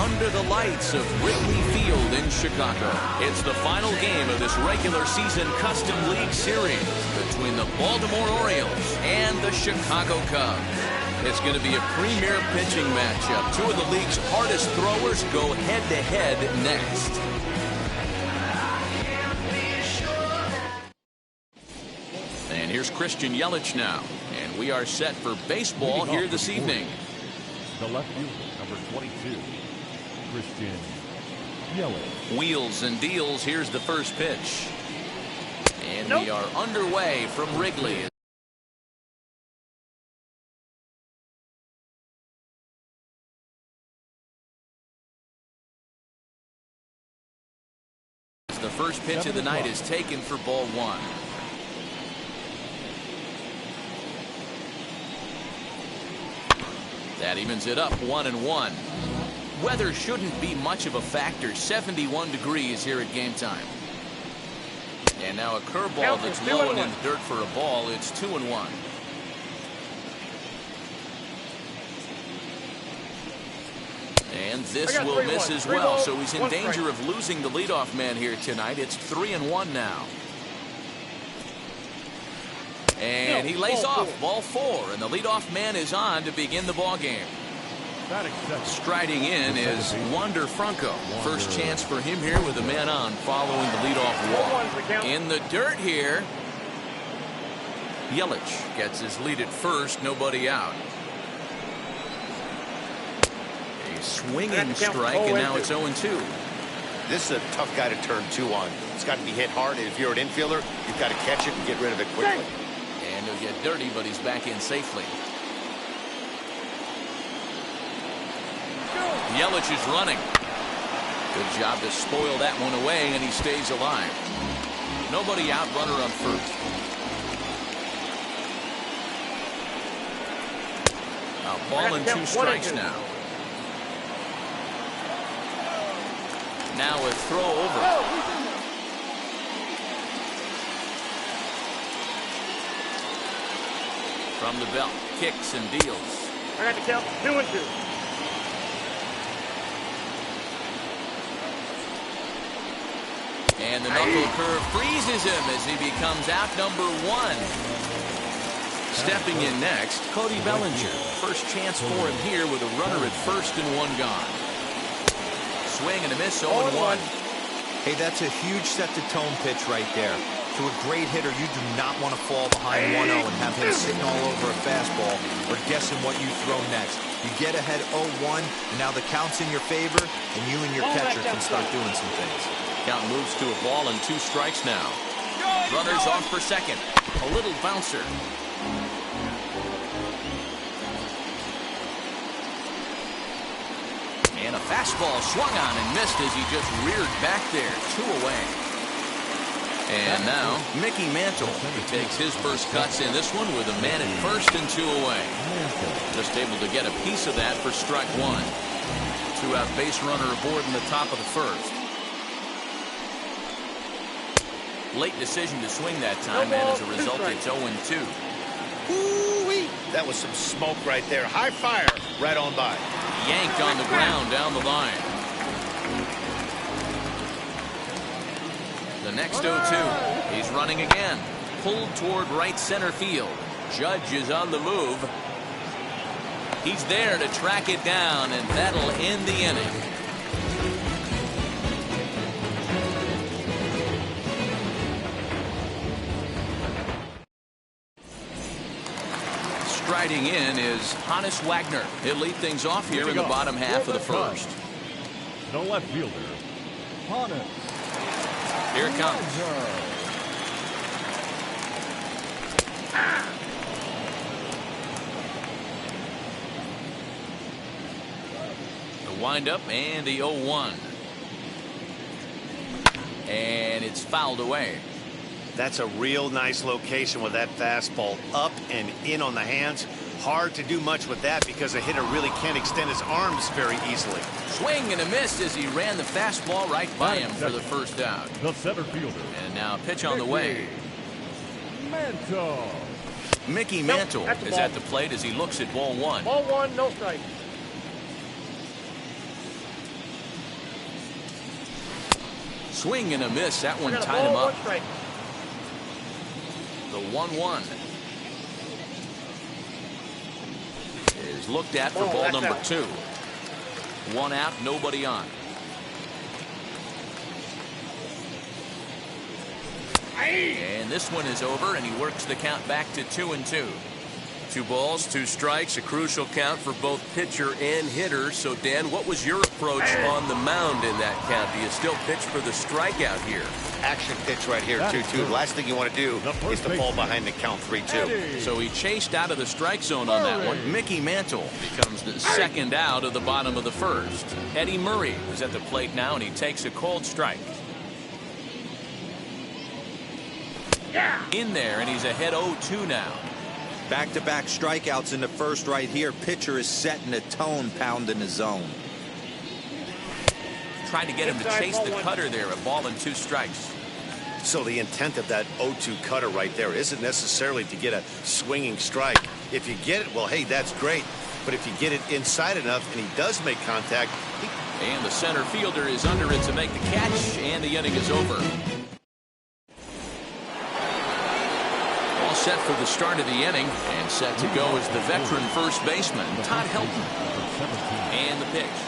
under the lights of Wrigley Field in Chicago. It's the final game of this regular season Custom League Series between the Baltimore Orioles and the Chicago Cubs. It's going to be a premier pitching matchup. Two of the league's hardest throwers go head-to-head next. And here's Christian Yelich now. And we are set for baseball here this evening. The left fielder, number 22, Christian Yelich. Wheels and deals. Here's the first pitch. And we are underway from Wrigley. The first pitch of the night is taken for ball one. That evens it up 1-1. Weather shouldn't be much of a factor. 71 degrees here at game time. And now a curveball that's low and in the dirt for a ball. It's 2-1. And this will miss as well. So he's in danger of losing the leadoff man here tonight. It's 3-1 now. And he lays off ball four, and the leadoff man is on to begin the ball game. Striding in is Wander Franco. First chance for him here with a man on following the leadoff walk. In the dirt here, Yelich gets his lead at first, nobody out. A swinging strike, and now it's 0-2. This is a tough guy to turn two on. It's got to be hit hard, and if you're an infielder, you've got to catch it and get rid of it quickly. And he'll get dirty, but he's back in safely. Yelich is running. Good job to spoil that one away, and he stays alive. Nobody out, runner on first. A ball and 2 strikes now. Now a throw over. From the belt, kicks and deals. I got the count, 2-2. And the knuckle curve freezes him as he becomes out number 1. Stepping in next, Cody Bellinger. First chance for him here with a runner at first and 1 gone. Swing and a miss, 0-1. Hey, that's a huge set-to-tone pitch right there. To a great hitter, you do not want to fall behind 1-0 and have him sitting all over a fastball or guessing what you throw next. You get ahead 0-1, and now the count's in your favor, and you and your catcher can start doing some things. Count moves to a ball and 2 strikes now. Runners off for second. A little bouncer. And a fastball swung on and missed as he just reared back there. 2 away. And now Mickey Mantle. He takes his first cuts in this one with a man at first and 2 away. Just able to get a piece of that for strike 1. 2-out base runner aboard in the top of the first. Late decision to swing that time, and as a result, it's 0-2. Ooh-wee. That was some smoke right there. High fire right on by. Yanked on the ground down the line. The next 0-2. He's running again. Pulled toward right center field. Judge is on the move. He's there to track it down, and that'll end the inning. Striding in is Hannes Wagner. He'll lead things off here in the bottom half of the first. The left fielder, Hannes. Here it comes. The windup and the 0-1. And it's fouled away. That's a real nice location with that fastball up and in on the hands. Hard to do much with that because a hitter really can't extend his arms very easily. Swing and a miss as he ran the fastball right by him for the first out. The center fielder. And now a pitch on the way. Mantle. Mickey Mantle is at the plate as he looks at ball 1. Ball 1, no strike. swing and a miss. That one tied him up. The 1-1 is looked at for ball number 2. 1 out, nobody on. And this one is over, and he works the count back to 2-2. 2 balls, 2 strikes, a crucial count for both pitcher and hitter. So, Dan, what was your approach on the mound in that count? Do you still pitch for the strikeout here? Action pitch right here, 2-2. Last thing you want to do is to fall behind the count 3-2. So he chased out of the strike zone on that one. Mickey Mantle becomes the second out of the bottom of the first. Eddie Murray is at the plate now, and he takes a cold strike. In there, and he's ahead 0-2 now. Back-to-back strikeouts in the first right here. Pitcher is setting the tone, pounding the zone. Trying to get him to chase the cutter there. A ball and 2 strikes. So the intent of that 0-2 cutter right there isn't necessarily to get a swinging strike. If you get it, well, hey, that's great. But if you get it inside enough and he does make contact. And the center fielder is under it to make the catch, and the inning is over. All set for the start of the inning, and set to go is the veteran first baseman, Todd Helton. And the pitch.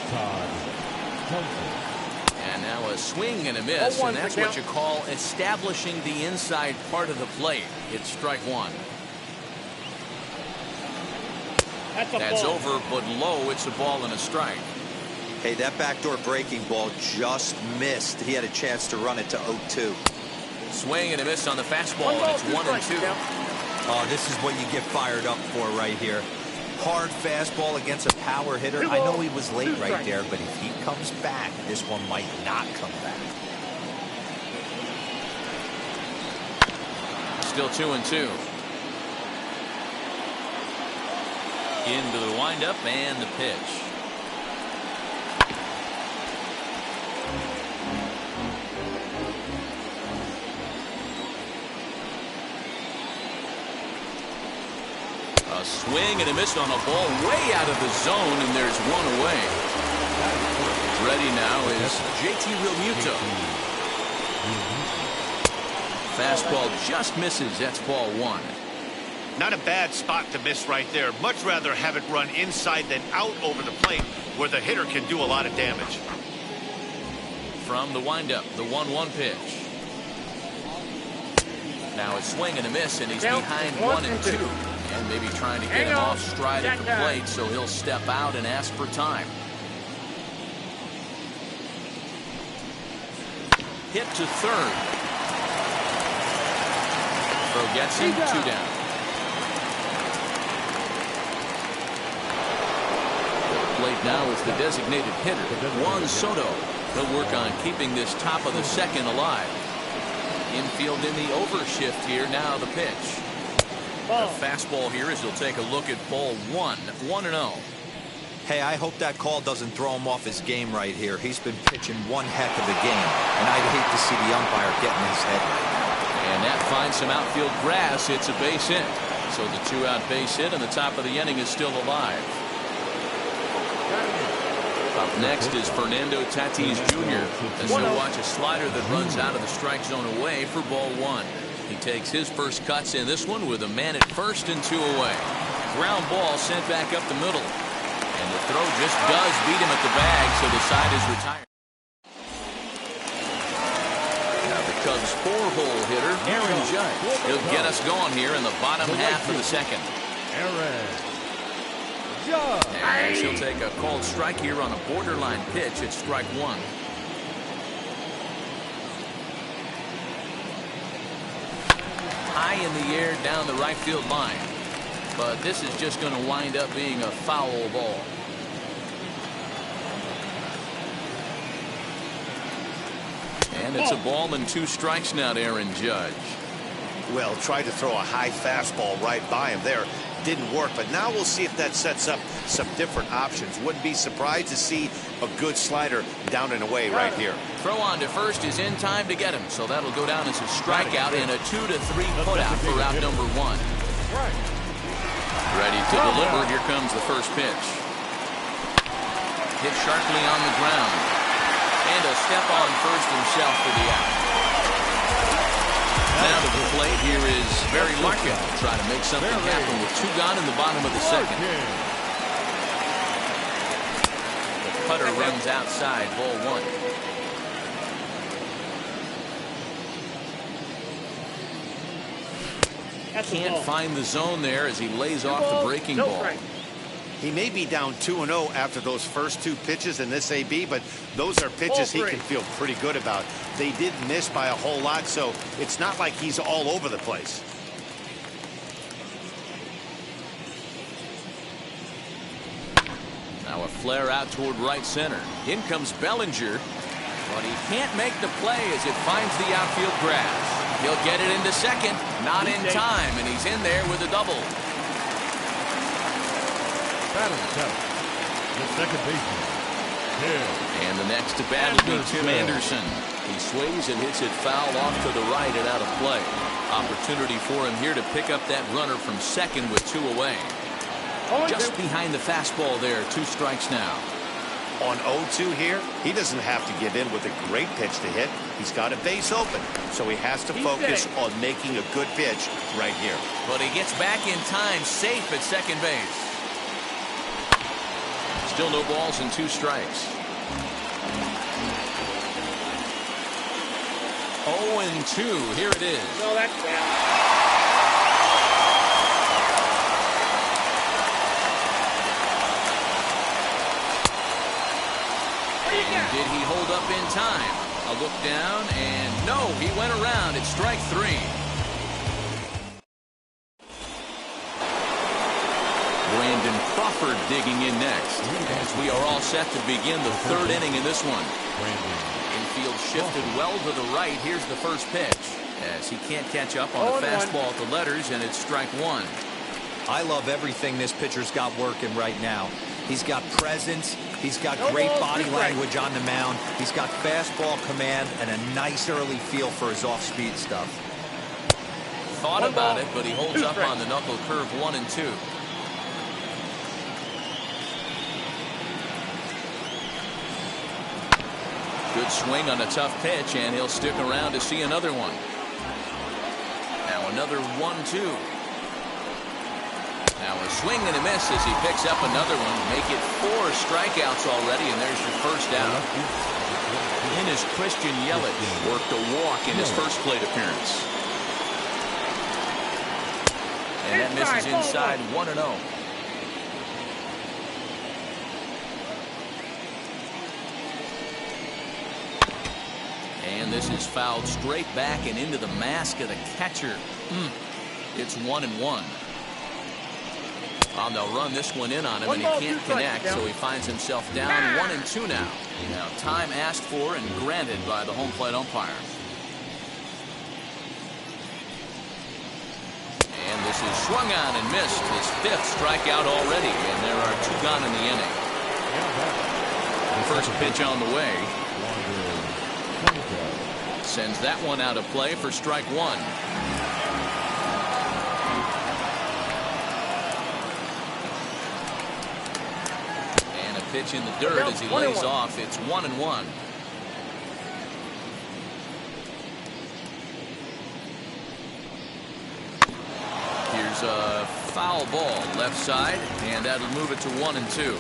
And now a swing and a miss, and that's what you call establishing the inside part of the plate. It's strike 1. That's over, but low. It's a ball and a strike. Hey, that backdoor breaking ball just missed. He had a chance to run it to 0-2. Swing and a miss on the fastball, and it's 1-2. Oh, this is what you get fired up for right here. Hard fastball against a power hitter. I know he was late right there, but if he comes back, this one might not come back. Still 2-2. Into the windup and the pitch. A swing and a miss on a ball way out of the zone, and there's one away. Ready now is JT Realmuto. Fastball just misses. That's ball 1. Not a bad spot to miss right there. Much rather have it run inside than out over the plate where the hitter can do a lot of damage. From the windup, the 1-1 pitch. Now a swing and a miss, and he's behind 1-2. And maybe trying to get him off stride at the plate, so he'll step out and ask for time. Hit to third. Throw gets him, 2 down. The plate now is the designated hitter, Juan Soto. He'll work on keeping this top of the second alive. Infield in the overshift here. Now the pitch. The fastball here as he'll take a look at ball 1, 1-0. Hey, I hope that call doesn't throw him off his game right here. He's been pitching one heck of a game, and I'd hate to see the umpire getting his head right now. And that finds some outfield grass. It's a base hit. So the 2-out base hit, and the top of the inning is still alive. Up next is Fernando Tatis Jr. as he'll watch a slider that runs out of the strike zone away for ball 1. He takes his first cuts in this one with a man at first and 2 away. Ground ball sent back up the middle. And the throw just does beat him at the bag, so the side is retired. Now the Cubs 4-hole hitter, Aaron Judge. He'll get us going here in the bottom half of the second. Aaron Judge. And she'll take a called strike here on a borderline pitch at strike 1. High in the air down the right field line. But this is just going to wind up being a foul ball. And it's a ball and 2 strikes now to Aaron Judge. Well, tried to throw a high fastball right by him there. Didn't work, but now we'll see if that sets up some different options. Wouldn't be surprised to see a good slider down and away right here. Throw on to first is in time to get him, so that'll go down as a strikeout and a 2-3 putout for out number 1. Ready to deliver. Here comes the first pitch. Hit sharply on the ground. And a step on first himself for the out. Now to the plate, here is Barry Larkin trying to make something happen with 2 gone in the bottom of the second. The cutter runs outside, ball 1. Can't find the zone there as he lays off the breaking ball. He may be down 2-0 after those first 2 pitches in this AB, but those are pitches he can feel pretty good about. They did miss by a whole lot, so it's not like he's all over the place. Now a flare out toward right center. In comes Bellinger, but he can't make the play as it finds the outfield grass. He'll get it into second, not in time, and he's in there with a double. Batting seventh, the second baseman, Tim. And the next to bat will be Tim Anderson. He swings and hits it foul off to the right and out of play. Opportunity for him here to pick up that runner from second with 2 away. Just behind the fastball there, 2 strikes now. On 0-2 here, he doesn't have to give in with a great pitch to hit. He's got a base open, so he has to focus on making a good pitch right here. But he gets back in time, safe at second base. Still no balls and 2 strikes. 0-2, here it is. No, that's bad. And did he hold up in time? A look down, and no, he went around. It's strike 3. Brandon Crawford digging in next as we are all set to begin the 3rd inning in this one. Infield shifted well to the right. Here's the first pitch as he can't catch up on the fastball at the letters, and it's strike 1. I love everything this pitcher's got working right now. He's got presence. He's got great body language on the mound. He's got fastball command and a nice early feel for his off-speed stuff. Thought about it, but he holds up on the knuckle curve 1 and 2. Good swing on a tough pitch, and he'll stick around to see another one. Now another 1-2. Now a swing and a miss as he picks up another one. Make it 4 strikeouts already, and there's your first out. In is Christian Yelich. Worked a walk in his first plate appearance. And that misses inside 1-0. And this is fouled straight back and into the mask of the catcher. It's 1-1. They'll run this one in on him, and he can't connect, so he finds himself down 1-2 now. Now time asked for and granted by the home plate umpire. And this is swung on and missed. His 5th strikeout already, and there are 2 gone in the inning. The first pitch on the way. Sends that one out of play for strike 1. And a pitch in the dirt as he lays off. It's 1-1. Here's a foul ball left side, and that'll move it to 1-2.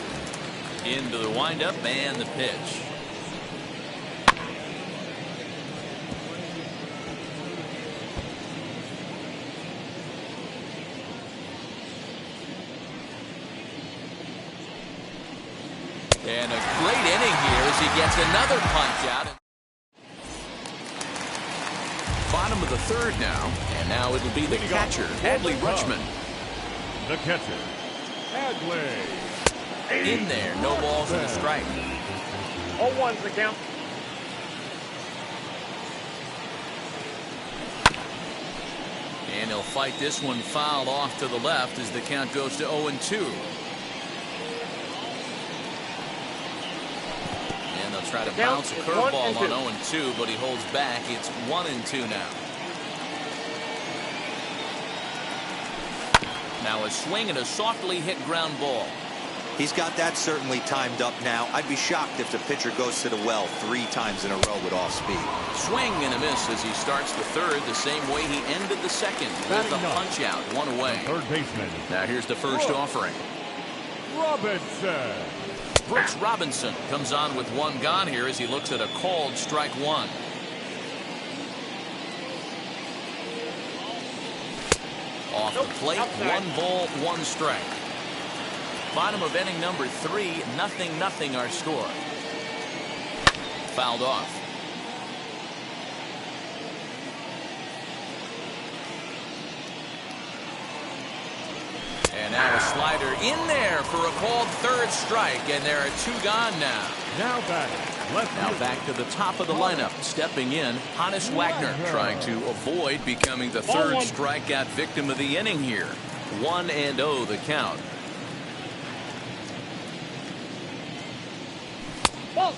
Into the windup and the pitch. And a great inning here as he gets another punch out. Bottom of the 3rd now, and now it'll be the catcher, Adley Rutschman. The catcher, Adley. In there, no balls and a strike. 0-1's the count. And he'll fight this one fouled off to the left as the count goes to 0-2. Try to bounce a curveball on 0-2, but he holds back. It's 1-2 now. Now a swing and a softly hit ground ball. He's got that certainly timed up now. I'd be shocked if the pitcher goes to the well 3 times in a row with off speed. Swing and a miss as he starts the third the same way he ended the second with a punch out, 1 away. Third baseman. Now here's the first offering. Robinson. Brooks Robinson comes on with 1 gone here as he looks at a called strike 1. Off the plate, 1 ball, 1 strike. Bottom of inning number 3, 0-0 our score. Fouled off. And now a slider in there for a called third strike, and there are 2 gone now. Now batting. Left Now field. back to the top of the lineup. Stepping in, Hannes Wagner trying to avoid becoming the third strikeout victim of the inning here. 1-0 the count.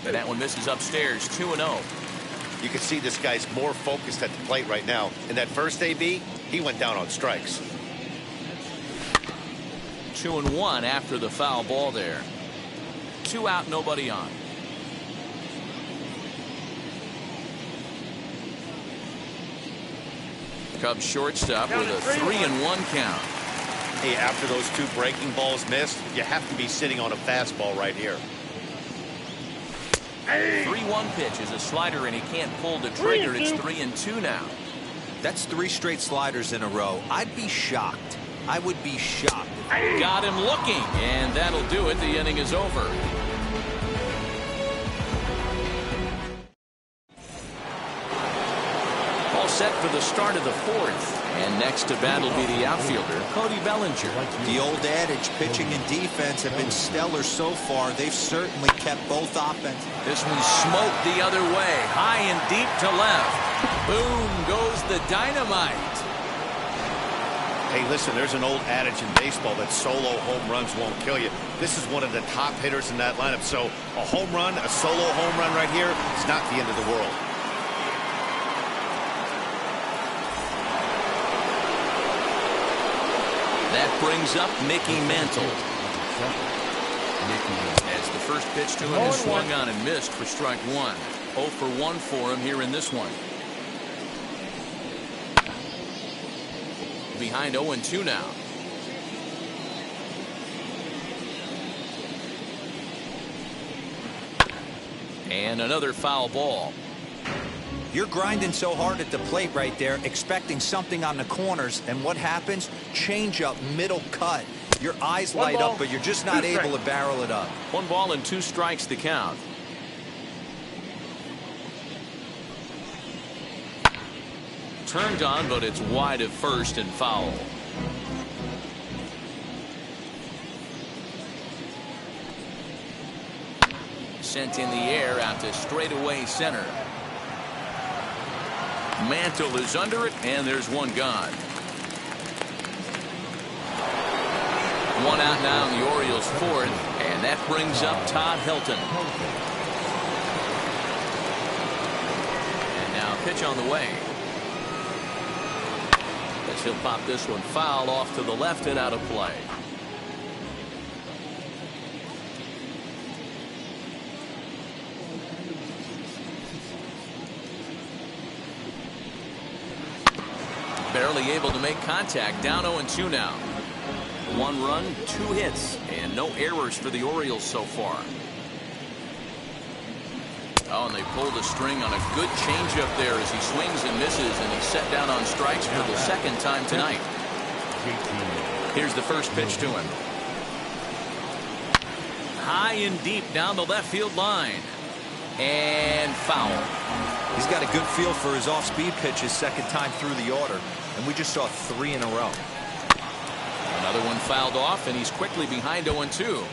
And that one misses upstairs, 2-0. You can see this guy's more focused at the plate right now. In that first AB, he went down on strikes. 2-1 after the foul ball there. 2 out, nobody on. Cubs shortstop with a 3-1 count. Hey, after those 2 breaking balls missed, you have to be sitting on a fastball right here. 3-1 pitch is a slider, and he can't pull the trigger. It's 3-2 now. That's 3 straight sliders in a row. I'd be shocked. I would be shocked. Got him looking, and that'll do it. The inning is over. All set for the start of the 4th. And next to bat will be the outfielder, Cody Bellinger. The old adage, pitching and defense have been stellar so far. They've certainly kept both offense. This one smoked the other way, high and deep to left. Boom goes the dynamite. Hey, listen, there's an old adage in baseball that solo home runs won't kill you. This is one of the top hitters in that lineup. So a home run, a solo home run right here, it's not the end of the world. That brings up Mickey Mantle. As the first pitch to him is swung on and missed for strike 1. 0 for 1 for him here in this one. Behind 0-2 now. And another foul ball. You're grinding so hard at the plate right there, expecting something on the corners, and what happens? Change up, middle cut. Your eyes light up, but you're just not able to barrel it up. 1 ball and 2 strikes to count. Turned on, but it's wide of first and foul. Sent in the air out to straightaway center. Mantle is under it, and there's 1 gone. 1 out now in the Orioles' 4th, and that brings up Todd Helton. And now a pitch on the way. As he'll pop this one foul off to the left and out of play. Barely able to make contact. Down 0-2 now. 1 run, 2 hits, and no errors for the Orioles so far. Oh, and they pulled a string on a good changeup there as he swings and misses, and he's set down on strikes for the 2nd time tonight. Here's the first pitch to him. High and deep down the left field line. And foul. He's got a good feel for his off-speed pitches 2nd time through the order, and we just saw 3 in a row. Another one fouled off, and he's quickly behind 0-2.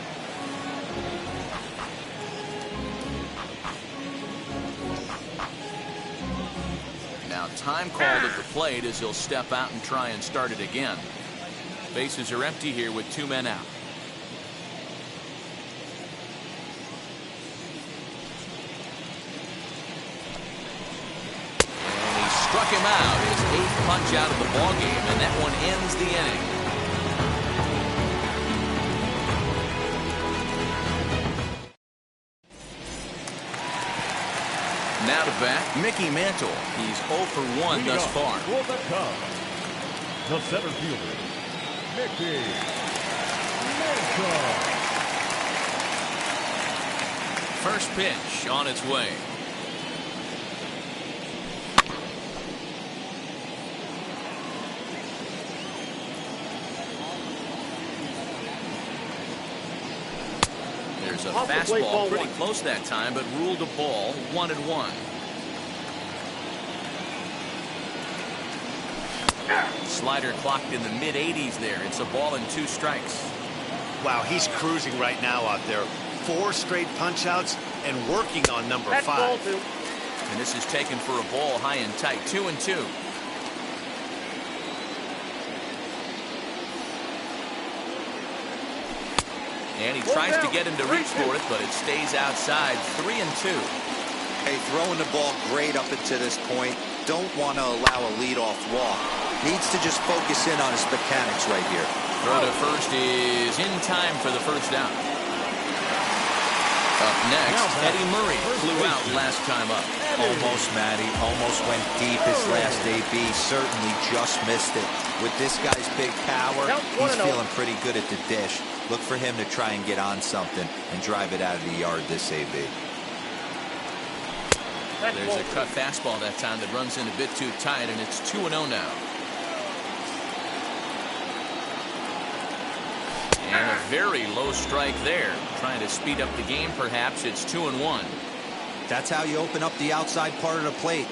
Now time called at the plate as he'll step out and try and start it again. Bases are empty here with 2 men out. Struck him out, his 8th punch out of the ballgame, and that one ends the inning. bat, Mickey Mantle. He's 0 for 1 thus far. For the Cubs, the center fielder, Mickey Mantle. First pitch on its way. There's a fastball pretty close that time, but ruled a ball, 1-1. Slider clocked in the mid-80s there. It's a ball and 2 strikes. Wow, he's cruising right now out there. 4 straight punch-outs and working on number 5. And this is taken for a ball high and tight, 2-2. And he tries to get him to reach for it, but it stays outside, 3-2. Hey, throwing the ball great up until this point. Don't want to allow a leadoff walk. Needs to just focus in on his mechanics right here. Throw to first is in time for the first out. Up next, Eddie Murray flew out last time up. Almost, Matty. Almost went deep his last AB. Certainly just missed it. With this guy's big power, he's feeling pretty good at the dish. Look for him to try and get on something and drive it out of the yard this AB. There's a cut fastball that time that runs in a bit too tight, and it's 2-0 now. And a very low strike there. Trying to speed up the game, perhaps. It's 2-1. That's how you open up the outside part of the plate.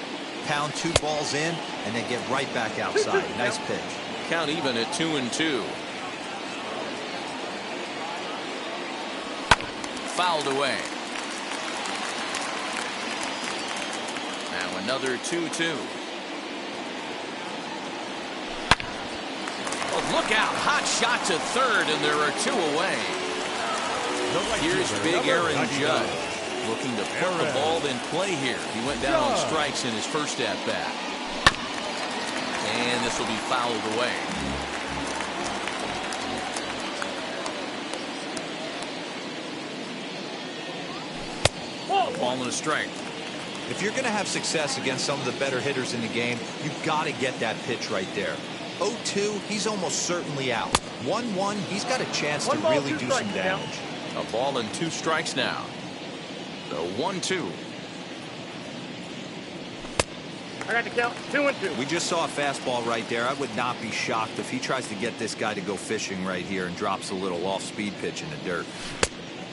Pound 2 balls in, and then get right back outside. Nice pitch. Count even at 2-2. Fouled away. Now another 2-2. Oh, look out. Hot shot to third, and there are 2 away. Here's big Aaron Judge looking to put the ball in play here. He went down on strikes in his first at-bat. And this will be fouled away. Ball and a strike. If you're going to have success against some of the better hitters in the game, you've got to get that pitch right there. 0-2, he's almost certainly out. 1-1, he's got a chance to really do some damage. A ball and 2 strikes now. So 1-2. I got to count 2-2. We just saw a fastball right there. I would not be shocked if he tries to get this guy to go fishing right here and drops a little off-speed pitch in the dirt.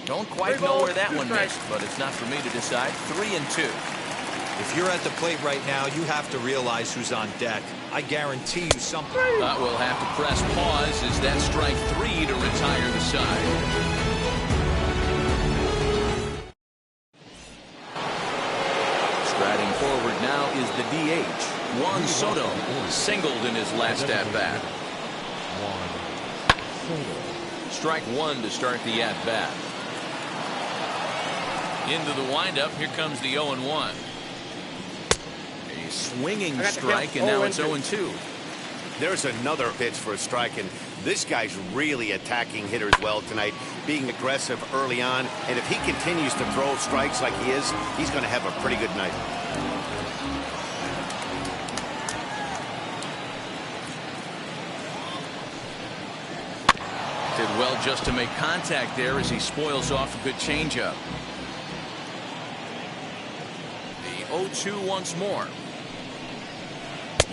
Don't quite know where that one missed, but it's not for me to decide. 3-2. If you're at the plate right now, you have to realize who's on deck. I guarantee you something. We'll have to press pause as that strike 3 to retire the side. Striding forward now is the DH. Juan Soto singled in his last at-bat. Strike 1 to start the at-bat. Into the windup, here comes the 0-1. A swinging strike, and now it's 0-2. There's another pitch for a strike, and this guy's really attacking hitters well tonight, being aggressive early on, and if he continues to throw strikes like he is, he's going to have a pretty good night. Did well just to make contact there as he spoils off a good changeup. The 0-2 once more.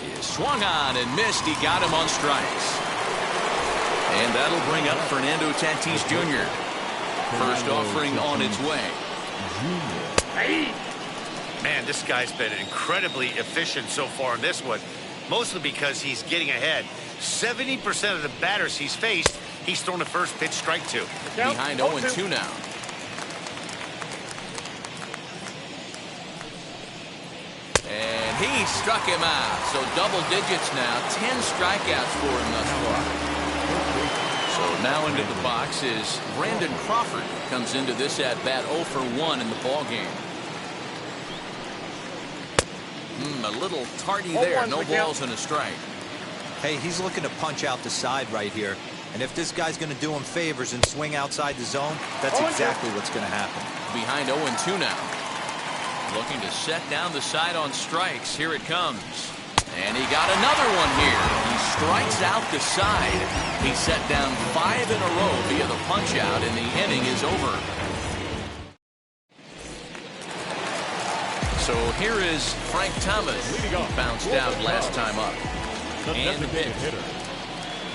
He swung on and missed. He got him on strikes. And that'll bring up Fernando Tatis Jr. First offering on its way. Man, this guy's been incredibly efficient so far in this one, mostly because he's getting ahead. 70% of the batters he's faced, he's thrown the first pitch strike to. Behind 0-2 now. And he struck him out. So double digits now. 10 strikeouts for him thus far. So now into the box is Brandon Crawford. Comes into this at-bat 0 for 1 in the ballgame. A little tardy there. No balls and a strike. Hey, he's looking to punch out the side right here. And if this guy's going to do him favors and swing outside the zone, that's exactly what's going to happen. Behind 0-2 now. Looking to set down the side on strikes. Here it comes. And he got another one here. He strikes out the side. He set down 5 in a row via the punch out, and the inning is over. So here is Frank Thomas. He bounced out last time up. And the pitch. Hitter.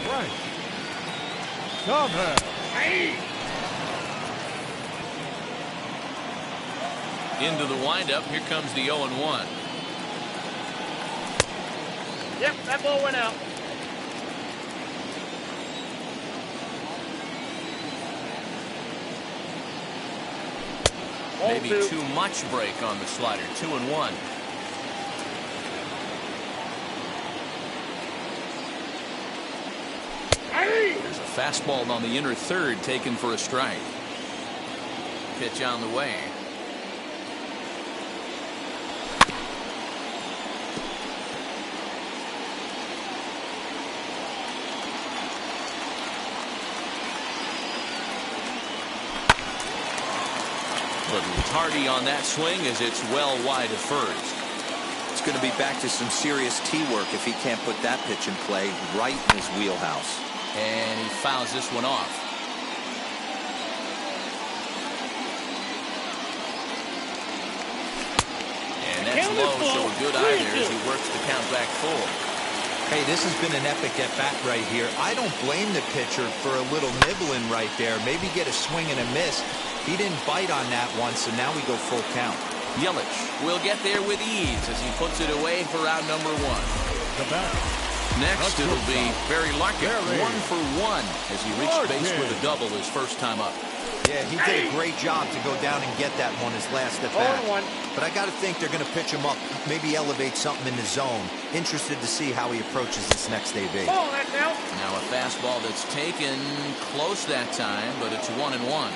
Frank Thomas. Into the windup. Here comes the 0-1. Yep, that ball went out. Maybe too much break on the slider. 2-1. There's a fastball on the inner third taken for a strike. Pitch on the way. Little tardy on that swing as it's well wide of first. It's going to be back to some serious tee work if he can't put that pitch in play right in his wheelhouse. And he fouls this one off. And that's low, so a good eye there as he works the count back full. Hey, this has been an epic at-bat right here. I don't blame the pitcher for a little nibbling right there. Maybe get a swing and a miss. He didn't bite on that one, so now we go full count. Yelich will get there with ease as he puts it away for out number 1. The batter. Next, it'll be Barry Larkin, 1 for 1 as he reached base with a double his first time up. Yeah, he did a great job to go down and get that one his last at-bat. But I got to think they're going to pitch him up, maybe elevate something in the zone. Interested to see how he approaches this next AB. Ball, that's out. Now a fastball that's taken close that time, but it's 1-1.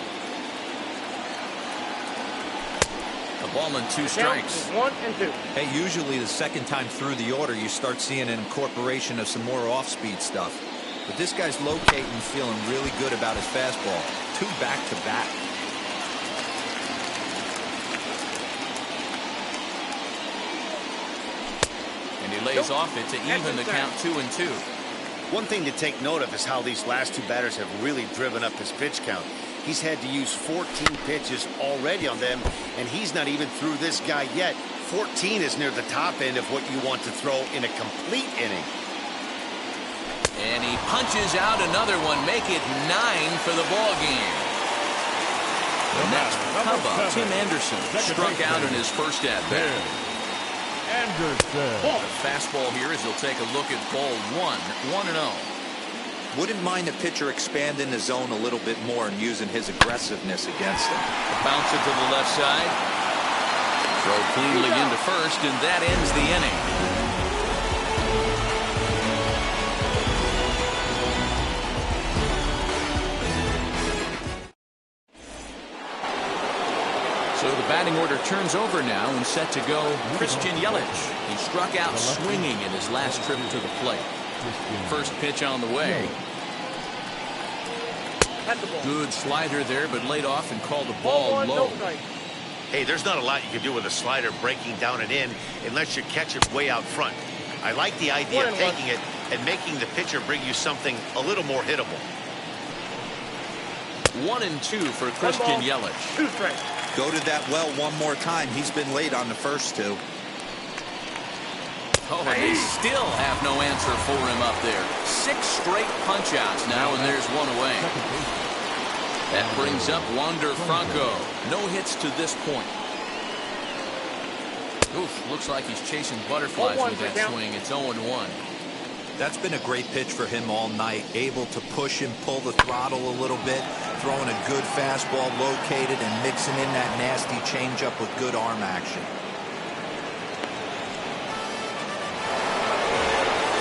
A ball and 2 strikes. 1 and 2. Hey, usually the second time through the order, you start seeing an incorporation of some more off-speed stuff. But this guy's locating, feeling really good about his fastball. 2 back-to-back. And he lays off it to even the count 2-2. One thing to take note of is how these last 2 batters have really driven up his pitch count. He's had to use 14 pitches already on them, and he's not even through this guy yet. 14 is near the top end of what you want to throw in a complete inning. And he punches out another one, make it 9 for the ball game. The next up, Tim Anderson struck out in his first at-bat. Anderson. The fastball here as he'll take a look at ball 1, 1-0. Wouldn't mind a pitcher expanding the zone a little bit more and using his aggressiveness against him. Bounce it to the left side. Throw cleanly into first, and that ends the inning. So the batting order turns over now and set to go Christian Yelich. He struck out swinging in his last trip to the plate. First pitch on the way. Good slider there, but laid off and called the ball low. Hey, there's not a lot you can do with a slider breaking down and in unless you catch it way out front. I like the idea of taking it and making the pitcher bring you something a little more hittable. 1-2 for Christian Yelich. 2 strikes. Go to that well one more time. He's been late on the first 2. Oh, and they still have no answer for him up there. 6 straight punch-outs now, and there's 1 away. That brings up Wander Franco. No hits to this point. Oof, looks like he's chasing butterflies with that swing. It's 0-1. That's been a great pitch for him all night. Able to push and pull the throttle a little bit. Throwing a good fastball located and mixing in that nasty changeup with good arm action.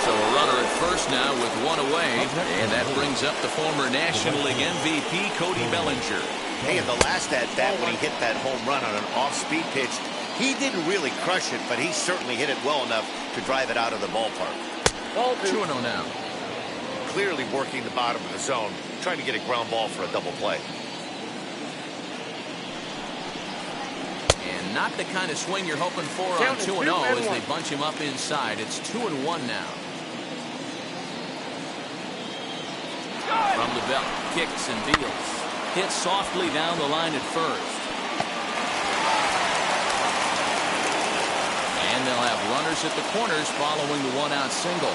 So a runner at first now with 1 away, and that brings up the former National League MVP, Cody Bellinger. Hey, in the last at-bat when he hit that home run on an off-speed pitch, he didn't really crush it, but he certainly hit it well enough to drive it out of the ballpark. 2-0 now. Clearly working the bottom of the zone, trying to get a ground ball for a double play. And Not the kind of swing you're hoping for on Count 2-0 2 and as they 1. bunch him up inside. It's 2-1 now. From the belt, kicks and deals. Hits softly down the line at first. And they'll have runners at the corners following the one-out single.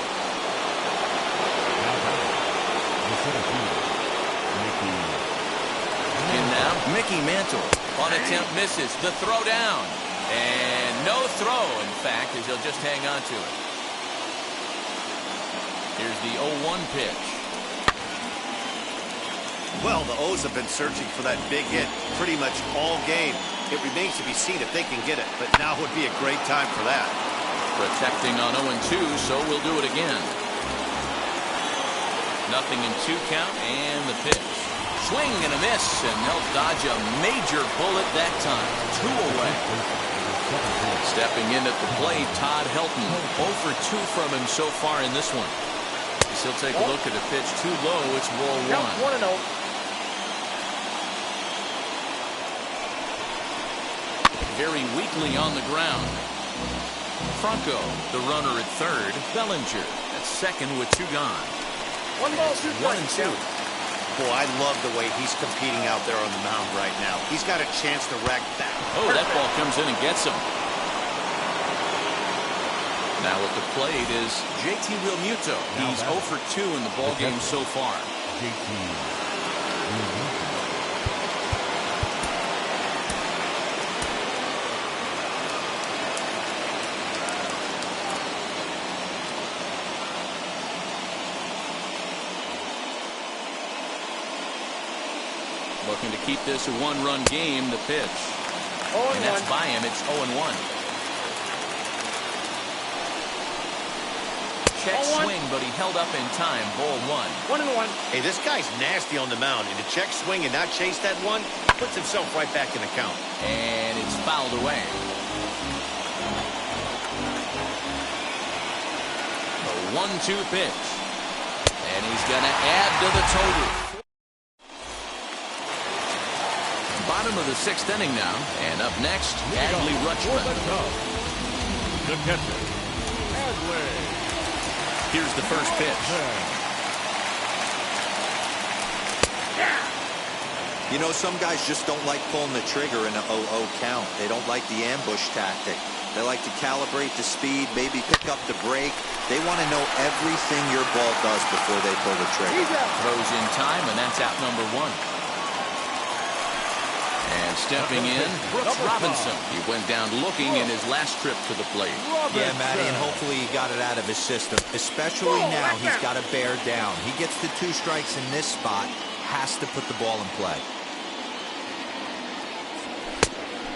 In now, Mickey Mantle. On attempt misses. The throw down. And no throw, in fact, as he'll just hang on to it. Here's the 0-1 pitch. Well, the O's have been searching for that big hit pretty much all game. It remains to be seen if they can get it, but now would be a great time for that. Protecting on 0-2, so we'll do it again. Nothing in 2 count, and the pitch. Swing and a miss, and they'll dodge a major bullet that time. 2 away. Stepping in at the plate, Todd Helton. 0 for 2 from him so far in this one. As he'll take a look at a pitch too low. It's ball 1. Count 1-0. Very weakly on the ground. Franco, the runner at third. Bellinger at second with 2 gone. 1 ball, 2 strikes. 1-2. Boy, I love the way he's competing out there on the mound right now. He's got a chance to rack that. Oh, that ball comes in and gets him. Now at the plate is JT Realmuto. He's 0 for 2 in the ballgame so far. Looking to keep this a 1-run game, the pitch. And that's by him. It's 0-1. Check swing, but he held up in time. Ball 1. 1-1. Hey, this guy's nasty on the mound, and to check swing and not chase that one, puts himself right back in the count. And it's fouled away. The 1-2 pitch. And he's going to add to the total. Bottom of the 6th inning now. And up next, BiGtRuCk23's. The catcher, Adley. Here's the first pitch. You know, some guys just don't like pulling the trigger in an 0-0 count. They don't like the ambush tactic. They like to calibrate the speed, maybe pick up the brake. They want to know everything your ball does before they pull the trigger. Throws in time, and that's out number 1. And stepping in, Brooks Robinson. He went down looking in his last trip to the plate. Yeah, Matty, and hopefully he got it out of his system. Especially now, he's got to bear down. He gets the 2 strikes in this spot, has to put the ball in play.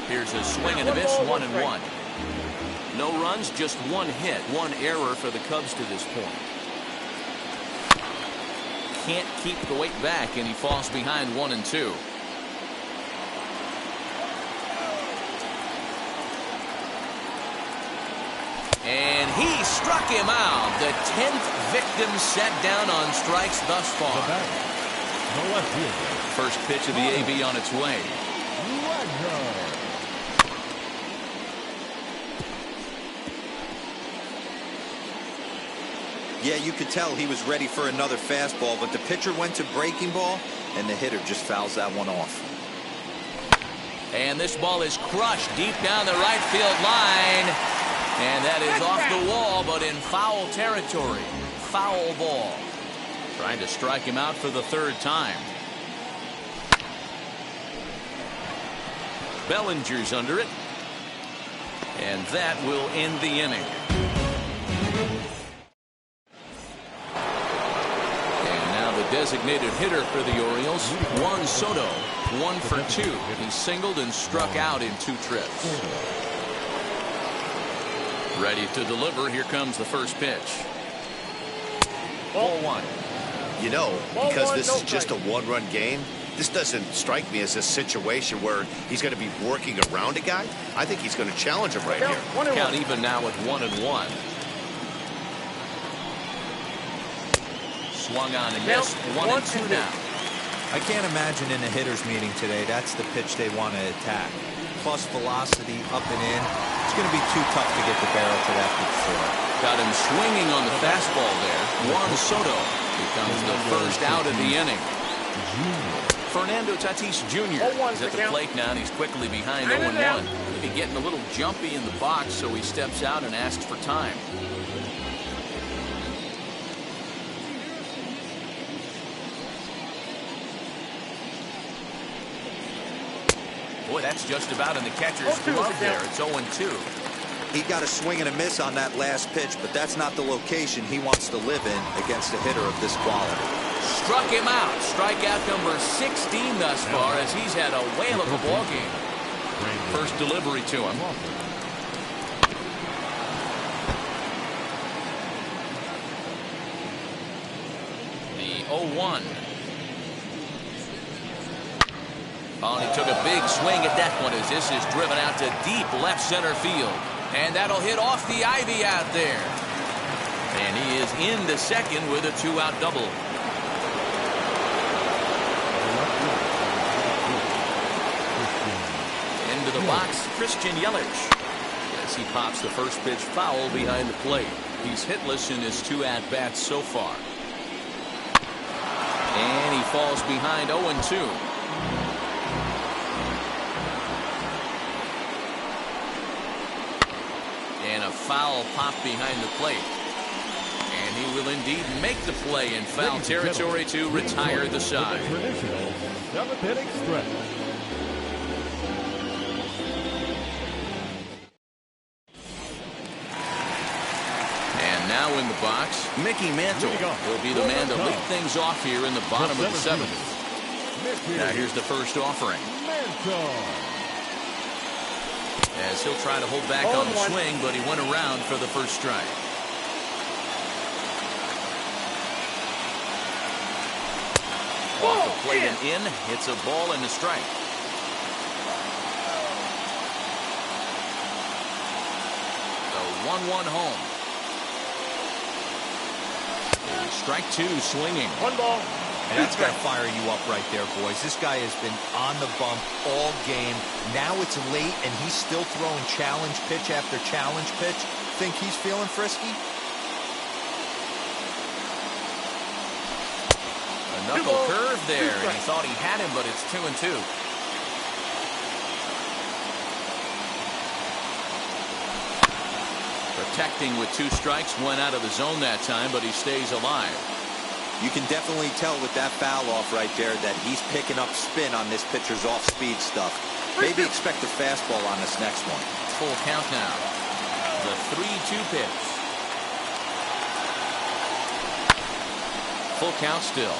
Here's a swing and a miss, 1-1. No runs, just 1 hit, 1 error for the Cubs to this point. Can't keep the weight back, and he falls behind 1-2. And he struck him out. The 10th victim set down on strikes thus far. The left fielder. First pitch of the AB on its way. Yeah, you could tell he was ready for another fastball, but the pitcher went to breaking ball, and the hitter just fouls that one off. And this ball is crushed deep down the right field line. And that is off the wall, but in foul territory. Foul ball. Trying to strike him out for the 3rd time. Bellinger's under it. And that will end the inning. And now the designated hitter for the Orioles, Juan Soto. 1 for 2. He singled and struck out in 2 trips. Ready to deliver. Here comes the first pitch. Ball 1. You know, because this is just a 1-run game, this doesn't strike me as a situation where he's going to be working around a guy. I think he's going to challenge him right here. Count even now at 1-1. Swung on and missed. 1-2 now. I can't imagine in a hitter's meeting today that's the pitch they want to attack. plus velocity up and in. It's going to be too tough to get the barrel to that pitch short. Got him swinging on the fastball there. Juan Soto becomes the first out of the inning. Fernando Tatis Jr. is at the plate now, and he's quickly behind 0-1. Maybe getting a little jumpy in the box, so he steps out and asks for time. Boy, that's just about in the catcher's glove there. It's 0-2. He got a swing and a miss on that last pitch, but that's not the location he wants to live in against a hitter of this quality. Struck him out. Strikeout number 16 thus far, as he's had a whale of a ball game. First delivery to him. The 0-1. Oh, and he took a big swing at that one as this is driven out to deep left center field. And that'll hit off the ivy out there. And he is into second with a 2-out double. Into the box, Christian Yelich. As he pops the first pitch foul behind the plate. He's hitless in his 2 at-bats so far. And he falls behind 0-2. And a foul pop behind the plate. And he will indeed make the play in foul territory to retire the side. Traditional 7th inning stretch. And now in the box, Mickey Mantle will be the man to lead things off here in the bottom of the 7th. Now here's the first offering. As he'll try to hold back on the swing, but he went around for the first strike. Off the plate and in, hits a ball and a strike. The 1-1 home. Strike 2 swinging. 1 ball. And that's got to fire you up right there, boys. This guy has been on the bump all game. Now it's late, and he's still throwing challenge pitch after challenge pitch. Think he's feeling frisky? A knuckle curve there, and he thought he had him, but it's 2-2. Protecting with 2 strikes, went out of the zone that time, but he stays alive. You can definitely tell with that foul off right there that he's picking up spin on this pitcher's off-speed stuff. Maybe expect a fastball on this next one. Full count now. The 3-2 pitch. Full count still.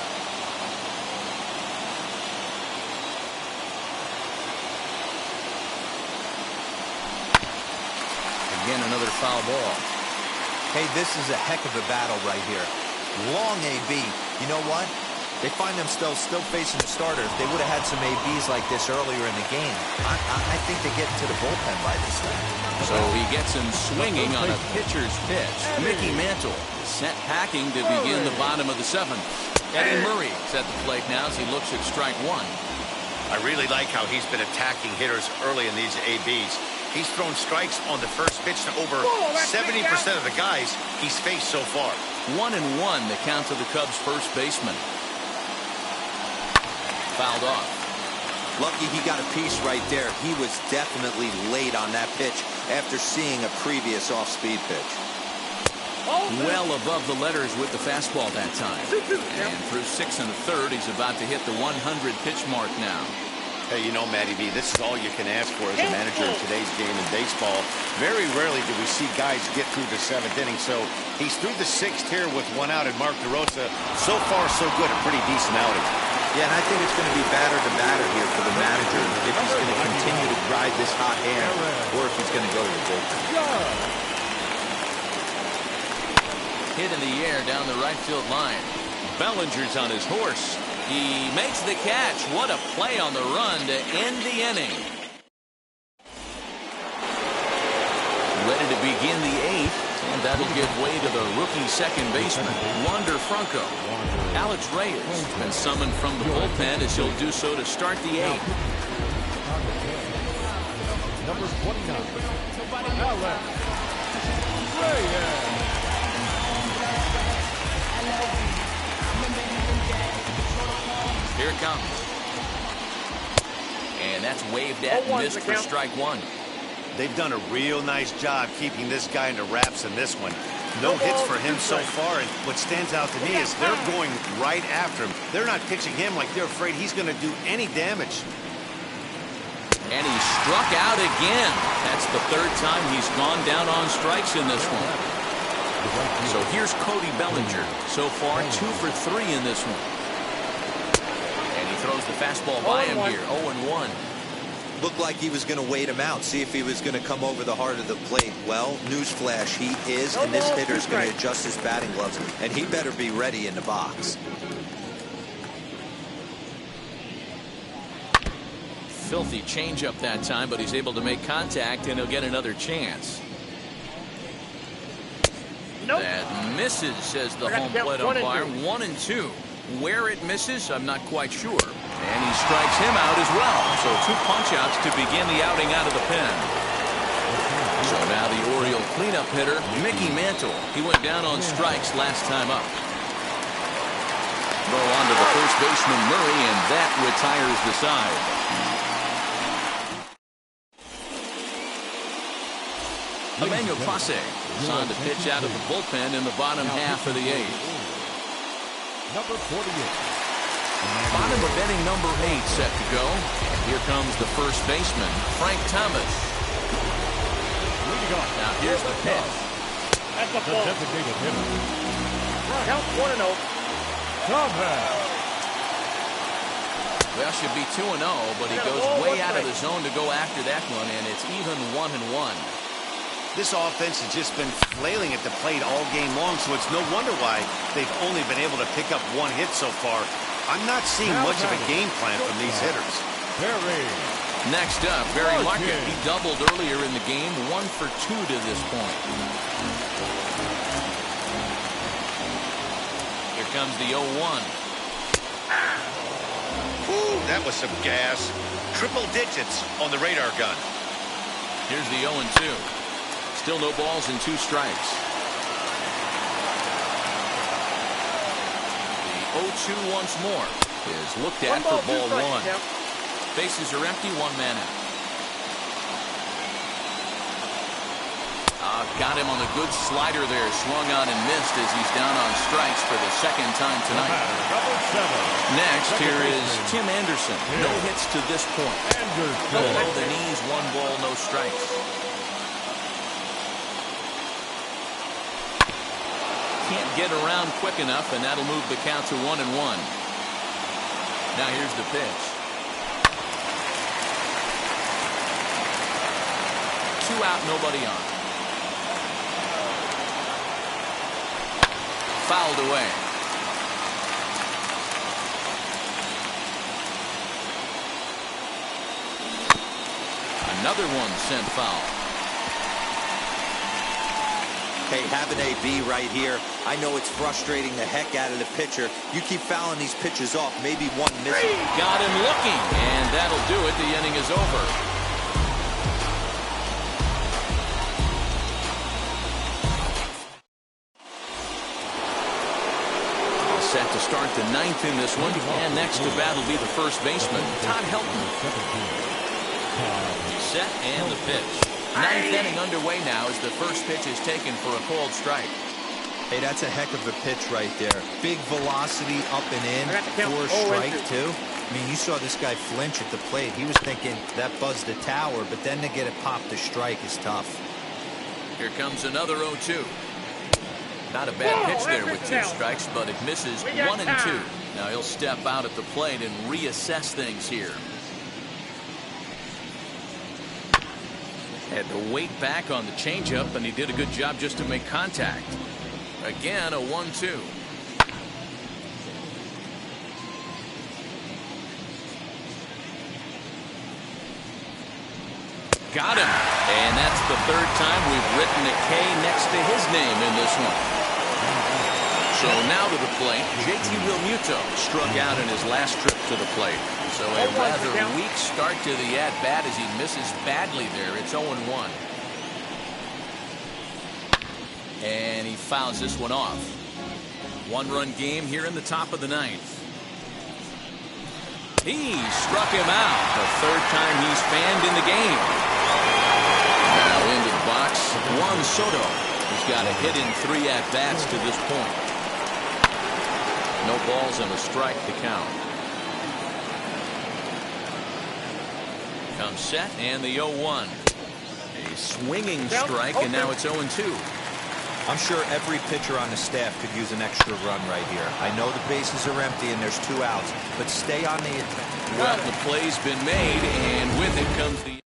Again, another foul ball. Hey, this is a heck of a battle right here. Long AB. You know what? They find themselves still facing the starter. If they would have had some ABs like this earlier in the game, I think they get into the bullpen by this time. So he gets him swinging on a pitcher's pitch. Mickey Mantle sent packing to begin the bottom of the 7th. Eddie Murray is at the plate now as he looks at strike 1. I really like how he's been attacking hitters early in these ABs. He's thrown strikes on the first pitch to over 70% of the guys he's faced so far. 1-1 the count to the Cubs first baseman. Fouled off. Lucky he got a piece right there. He was definitely late on that pitch after seeing a previous off-speed pitch. Well above the letters with the fastball that time. And through 6 1/3, he's about to hit the 100 pitch mark now. Hey, you know, Matty B, this is all you can ask for as a manager in today's game in baseball. Very rarely do we see guys get through the 7th inning. So he's through the 6th here with 1 out, and Mark DeRosa, so far so good, a pretty decent outing. Yeah, and I think it's going to be batter to batter here for the manager if he's going to continue to ride this hot hand or if he's going to go to the bullpen. Hit in the air down the right field line. Bellinger's on his horse. He makes the catch. What a play on the run to end the inning. Ready to begin the 8th, and that'll give way to the rookie second baseman, Wander Franco. Alex Reyes has been summoned from the bullpen as he'll do so to start the 8th. Number 29. Alex Reyes. Here it comes. And that's waved at and missed for strike one. They've done a real nice job keeping this guy into wraps in this one. No hits for him so far, and what stands out to me is they're going right after him. They're not pitching him like they're afraid he's going to do any damage. And he struck out again. That's the third time he's gone down on strikes in this one. So here's Cody Bellinger. So far, 2 for 3 in this one. And he throws the fastball by him here, 0-1. Looked like he was going to wait him out, see if he was going to come over the heart of the plate. Well, newsflash, he is, and this hitter's going to adjust his batting gloves, and he better be ready in the box. Filthy changeup that time, but he's able to make contact, and he'll get another chance. That misses, says the home plate umpire. 1-2. Where it misses, I'm not quite sure. And he strikes him out as well. So 2 punch-outs to begin the outing out of the pen. So now the Oriole cleanup hitter, Mickey Mantle. He went down on strikes last time up. Throw on to the first baseman, Murray, and that retires the side. Emmanuel Clase is on to pitch out of the bullpen in the bottom half of the 8th. Number 48. Bottom of inning number 8 set to go. And here comes the first baseman, Frank Thomas. Now here's the pitch. That's the designated hitter. Count 1-0. Thomas. Well, should be 2-0, but he goes way out of the zone to go after that one, and it's even 1-1. This offense has just been flailing at the plate all game long, so it's no wonder why they've only been able to pick up 1 hit so far. I'm not seeing much of a game plan from these hitters. Next up, Barry Larkin. He doubled earlier in the game, 1 for 2 to this point. Here comes the 0-1. Ooh, that was some gas. Triple digits on the radar gun. Here's the 0-2. Still no balls and 2 strikes. The 0-2 once more is looked at for ball 1. Bases are empty, 1 man out. Got him on the good slider there. Swung on and missed as he's down on strikes for the 2nd time tonight. Next, here is Tim Anderson. No hits to this point. Below the knees, 1 ball, no strikes. Can't get around quick enough, and that'll move the count to 1-1. Now here's the pitch. 2 out, nobody on. Fouled away. Another one sent foul. Hey, have an AB right here. I know it's frustrating the heck out of the pitcher. You keep fouling these pitches off, maybe 1 missing. Got him looking, and that'll do it. The inning is over. All set to start the 9th in this one, and next to bat will be the first baseman, Todd Helton. Set and the pitch. 9th inning underway now as the first pitch is taken for a called strike. Hey, that's a heck of a pitch right there. Big velocity up and in for a strike, too. I mean, you saw this guy flinch at the plate. He was thinking that buzzed the tower, but then to get it popped to strike is tough. Here comes another 0-2. Not a bad pitch there with 2 strikes, but it misses 1 and 2. Now he'll step out at the plate and reassess things here. Had to wait back on the changeup, and he did a good job just to make contact. Again, a 1-2. Got him. And that's the 3rd time we've written a K next to his name in this one. So now to the plate, JT Realmuto struck out in his last trip to the plate. So a rather weak start to the at-bat as he misses badly there. It's 0-1. And he fouls this one off. One-run game here in the top of the ninth. He struck him out. The third time he's fanned in the game. Now into the box, Juan Soto. He's got a hit in 3 at-bats to this point. No balls and a strike to count. Comes set and the 0-1. A swinging strike and now it's 0-2. I'm sure every pitcher on the staff could use an extra run right here. I know the bases are empty and there's 2 outs, but stay on the attack. Well, the play's been made, and with it comes the...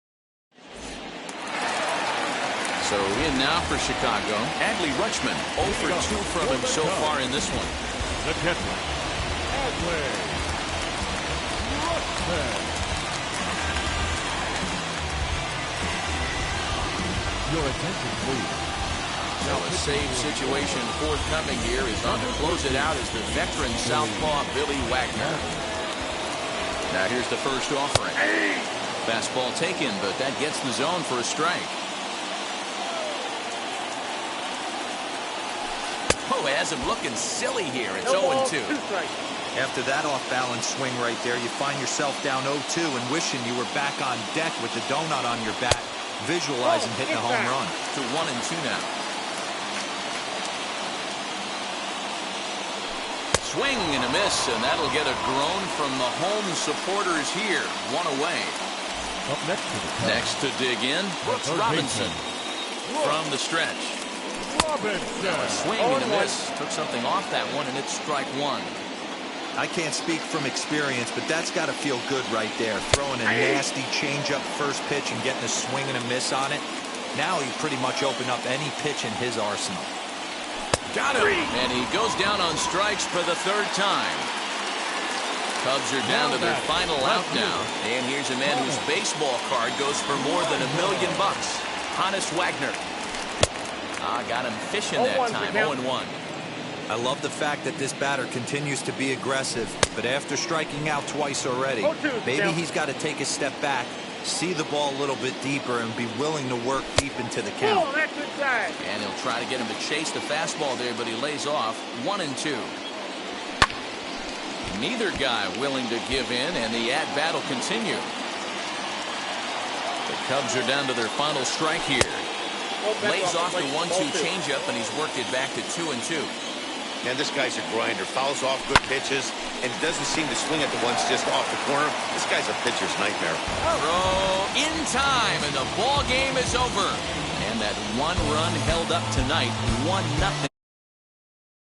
So in now for Chicago, Adley Rutschman, 0 for 2 from him so far in this one. The catcher, Adley Rutschman. Your attention, please. So a save situation forthcoming here is on to close it out as the veteran southpaw Billy Wagner. Now here's the first offering. Fastball taken, but that gets the zone for a strike. Oh, has him looking silly here. It's 0-2. After that off-balance swing right there, you find yourself down 0-2 and wishing you were back on deck with the donut on your bat, visualizing hitting a home run. To 1-2 now. Swing and a miss, and that'll get a groan from the home supporters here. 1 away. Up next to dig in, Brooks Robinson from the stretch. A swing and a miss. Took something off that one, and it's strike 1. I can't speak from experience, but that's got to feel good right there. Throwing a nasty changeup first pitch and getting a swing and a miss on it. Now he pretty much opened up any pitch in his arsenal. Got him! And he goes down on strikes for the 3rd time. Cubs are down to their final out now. And here's a man whose baseball card goes for more than $1 million. Honus Wagner. Got him fishing that time. 0-1. I love the fact that this batter continues to be aggressive, but after striking out twice already, maybe he's got to take a step back, see the ball a little bit deeper, and be willing to work deep into the count. And he'll try to get him to chase the fastball there, but he lays off. 1-2. Neither guy willing to give in, and the at-bat will continue. The Cubs are down to their final strike here. Lays off the 1-2 changeup, and he's worked it back to 2-2. And this guy's a grinder. Fouls off good pitches and doesn't seem to swing at the ones just off the corner. This guy's a pitcher's nightmare. Throw in time, and the ball game is over. And that 1 run held up tonight, 1-0.